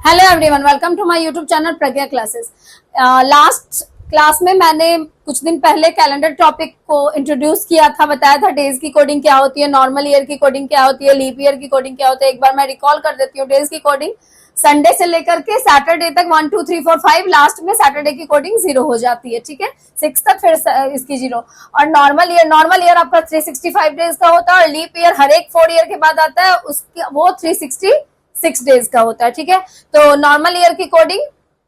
Hello everyone, welcome to my YouTube channel Pragya classes. Last class में मैंने कुछ दिन पहले कैलेंडर टॉपिक को इंट्रोड्यूस किया था, बताया था डेज की कोडिंग क्या होती है, नॉर्मल ईयर की कोडिंग क्या होती है, लीप ईयर की कोडिंग क्या होती है। एक बार मैं रिकॉल कर देती हूँ। डेज की कोडिंग संडे से लेकर के सैटरडे तक 1 2 3 4 5, लास्ट में सैटरडे की कोडिंग 0 हो जाती है, ठीक है। 6 तक फिर इसकी 0। और नॉर्मल ईयर आपका 365 डेज का होता है, और लीप ईयर हर एक 4 ईयर के बाद आता है, उसकी वो 366 डेज का होता है, ठीक है। तो नॉर्मल ईयर की कोडिंग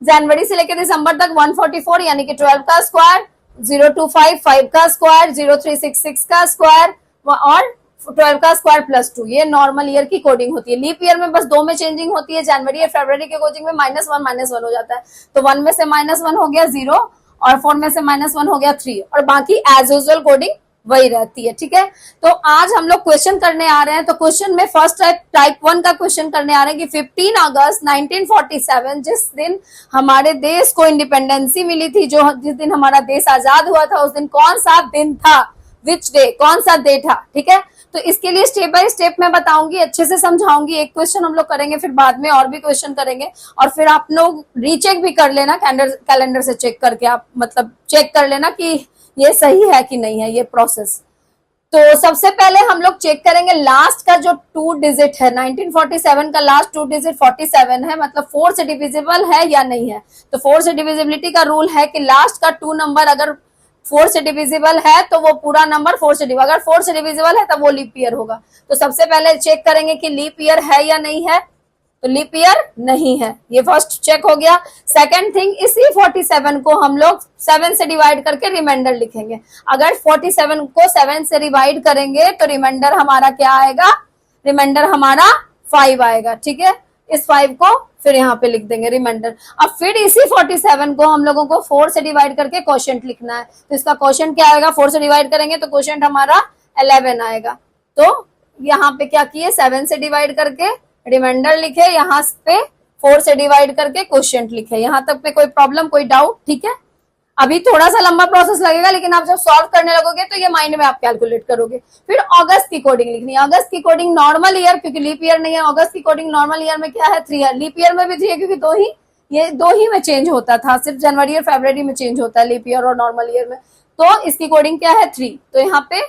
जनवरी से लेकर दिसंबर तक 144 यानी कि 12 का स्क्वायर, 025 5 का स्क्वायर, 0366 का स्क्वायर और 12 का स्क्वायर प्लस 2, ये नॉर्मल ईयर की कोडिंग होती है। लीप ईयर में बस 2 में चेंजिंग होती है, जनवरी और फरवरी के कोडिंग में -1 हो जाता है। तो 1 में से -1 हो गया 0, और 4 में से -1 हो गया 3, और बाकी एज यूजुअल कोडिंग वही रहती है, ठीक है। तो आज हम लोग क्वेश्चन करने आ रहे हैं। तो क्वेश्चन में फर्स्ट टाइप 1 का क्वेश्चन करने आ रहे हैं कि 15 अगस्त 1947 जिस दिन हमारे देश को इंडिपेंडेंसी मिली थी, जिस दिन हमारा देश आजाद हुआ था, उस दिन कौन सा दिन था, विच डे, कौन सा डे था, ठीक है। तो इसके लिए स्टेप बाय स्टेप मैं बताऊंगी, अच्छे से समझाऊंगी। एक क्वेश्चन हम लोग करेंगे, फिर बाद में और भी क्वेश्चन करेंगे, और फिर आप लोग रीचेक भी कर लेना, कैलेंडर से चेक करके आप मतलब चेक कर लेना कि ये सही है कि नहीं है ये प्रोसेस। तो सबसे पहले हम लोग चेक करेंगे लास्ट का जो 2 डिजिट है, 1947 का लास्ट 2 डिजिट 47 है, मतलब 4 से डिविजिबल है या नहीं है। तो 4 से डिविजिबिलिटी का रूल है कि लास्ट का 2 नंबर अगर 4 से डिविजिबल है तो वो पूरा नंबर 4 से डिविजिबल, अगर 4 से डिविजिबल है तब वो लीप ईयर होगा। तो सबसे पहले चेक करेंगे कि लीप ईयर है या नहीं है। तो लीप ईयर नहीं है, ये फर्स्ट चेक हो गया। सेकंड थिंग, इसी 47 को हम लोग 7 से डिवाइड करके रिमाइंडर लिखेंगे। अगर 47 को 7 से डिवाइड करेंगे तो रिमाइंडर हमारा क्या आएगा, रिमाइंडर हमारा 5 आएगा, ठीक है। इस 5 को फिर यहाँ पे लिख देंगे रिमाइंडर। अब फिर इसी 47 को हम लोगों को 4 से डिवाइड करके क्वोशिएंट लिखना है। तो इसका क्वोशिएंट क्या आएगा, 4 से डिवाइड करेंगे तो क्वोशिएंट हमारा 11 आएगा। तो यहाँ पे क्या किए, 7 से डिवाइड करके रिमाइंडर लिखे, यहाँ पे 4 से डिवाइड करके क्वोशिएंट लिखे। यहाँ तक पे कोई प्रॉब्लम, कोई डाउट, ठीक है। अभी थोड़ा सा लंबा प्रोसेस लगेगा, लेकिन आप जब सॉल्व करने लगोगे तो ये माइंड में आप कैलकुलेट करोगे। फिर अगस्त की कोडिंग लिखनी है। अगस्त की कोडिंग नॉर्मल ईयर, क्योंकि लीप ईयर नहीं है, अगस्त की कोडिंग नॉर्मल ईयर में क्या है, 3 है। लीप ईयर में भी 3 है, क्योंकि दो ही में चेंज होता था, सिर्फ जनवरी और फरवरी में चेंज होता है लीप ईयर और नॉर्मल ईयर में। तो इसकी कोडिंग क्या है, 3। तो यहाँ पे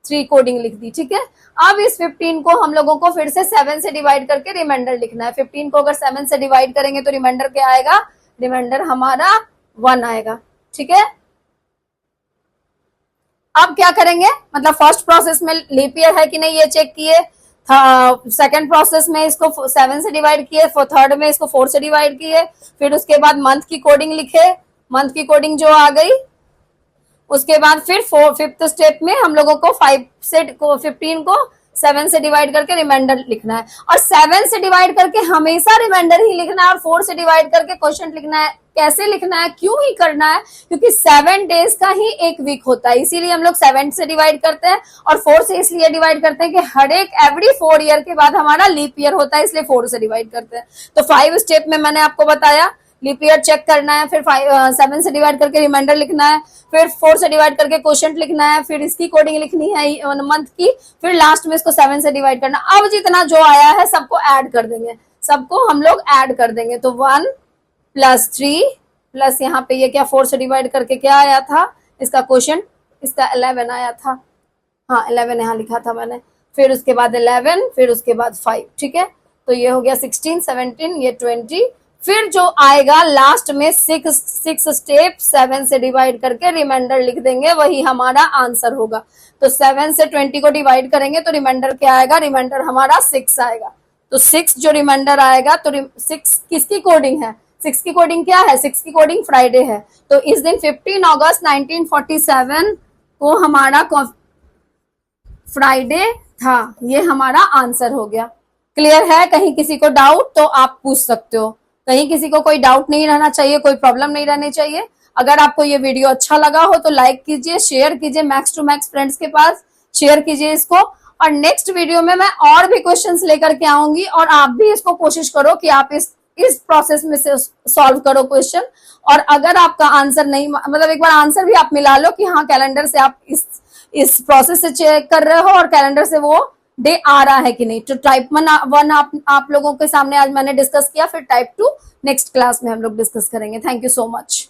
3 कोडिंग लिख दी, ठीक है। अब इस 15 को हम लोगों को फिर से 7 से डिवाइड करके रिमाइंडर लिखना है। 15 को अगर 7 से डिवाइड करेंगे तो रिमाइंडर क्या आएगा, रिमाइंडर हमारा 1 आएगा, ठीक है। अब क्या करेंगे, मतलब फर्स्ट प्रोसेस में लीप ईयर है कि नहीं ये चेक किए, सेकंड प्रोसेस में इसको 7 से डिवाइड किए, थर्ड में इसको 4 से डिवाइड किए, फिर उसके बाद मंथ की कोडिंग लिखे, मंथ की कोडिंग जो आ गई, उसके बाद फिर 5th स्टेप में हम लोगों को 15 को 7 से डिवाइड करके रिमाइंडर लिखना है। और 7 से डिवाइड करके हमेशा रिमाइंडर ही लिखना है, और 4 से डिवाइड करके क्वोशिएंट लिखना है। कैसे लिखना है, क्यों ही करना है, क्योंकि 7 डेज का ही एक वीक होता है, इसीलिए हम लोग 7 से डिवाइड करते हैं। और 4 से इसलिए डिवाइड करते हैं कि हर एक एवरी 4 ईयर के बाद हमारा लीप ईयर होता है, इसलिए 4 से डिवाइड करते हैं। तो 5 स्टेप में मैंने आपको बताया, लीप ईयर चेक करना है, फिर 7 से डिवाइड करके रिमाइंडर लिखना है, फिर 4 से डिवाइड करके क्वोशिएंट लिखना है, फिर इसकी कोडिंग लिखनी है मंथ की, फिर लास्ट में इसको 7 से डिवाइड करना। अब जितना जो आया है सबको ऐड कर देंगे, सबको हम लोग ऐड कर देंगे। तो 1 + 3 प्लस यहाँ पे ये क्या 4 से डिवाइड करके क्या आया था, इसका क्वोशिएंट, इसका 11 आया था, हाँ 11 यहाँ लिखा था मैंने। फिर उसके बाद 11, फिर उसके बाद 5, ठीक है। तो ये हो गया 16 17, ये 20। फिर जो आएगा लास्ट में 6 स्टेप 7 से डिवाइड करके रिमाइंडर लिख देंगे, वही हमारा आंसर होगा। तो 7 से 20 को डिवाइड करेंगे तो रिमाइंडर क्या आएगा, रिमाइंडर हमारा 6 आएगा। तो 6 जो रिमाइंडर आएगा, तो 6 किसकी कोडिंग है, 6 की कोडिंग क्या है, 6 की कोडिंग फ्राइडे है। तो इस दिन 15 अगस्त 1947 को हमारा फ्राइडे था, ये हमारा आंसर हो गया। क्लियर है, कहीं किसी को डाउट तो आप पूछ सकते हो, कहीं किसी को कोई डाउट नहीं रहना चाहिए, कोई प्रॉब्लम नहीं रहनी चाहिए। अगर आपको ये वीडियो अच्छा लगा हो तो लाइक कीजिए, शेयर कीजिए, मैक्स टू मैक्स फ्रेंड्स के पास शेयर कीजिए इसको। और नेक्स्ट वीडियो में मैं और भी क्वेश्चंस लेकर के आऊंगी, और आप भी इसको कोशिश करो कि आप इस प्रोसेस में से सॉल्व करो क्वेश्चन। और अगर आपका आंसर नहीं, मतलब एक बार आंसर भी आप मिला लो कि हाँ कैलेंडर से आप इस प्रोसेस से चेक कर रहे हो और कैलेंडर से वो डे आ रहा है कि नहीं। तो टाइप 1 आप लोगों के सामने आज मैंने डिस्कस किया, फिर टाइप 2 नेक्स्ट क्लास में हम लोग डिस्कस करेंगे। Thank you so much.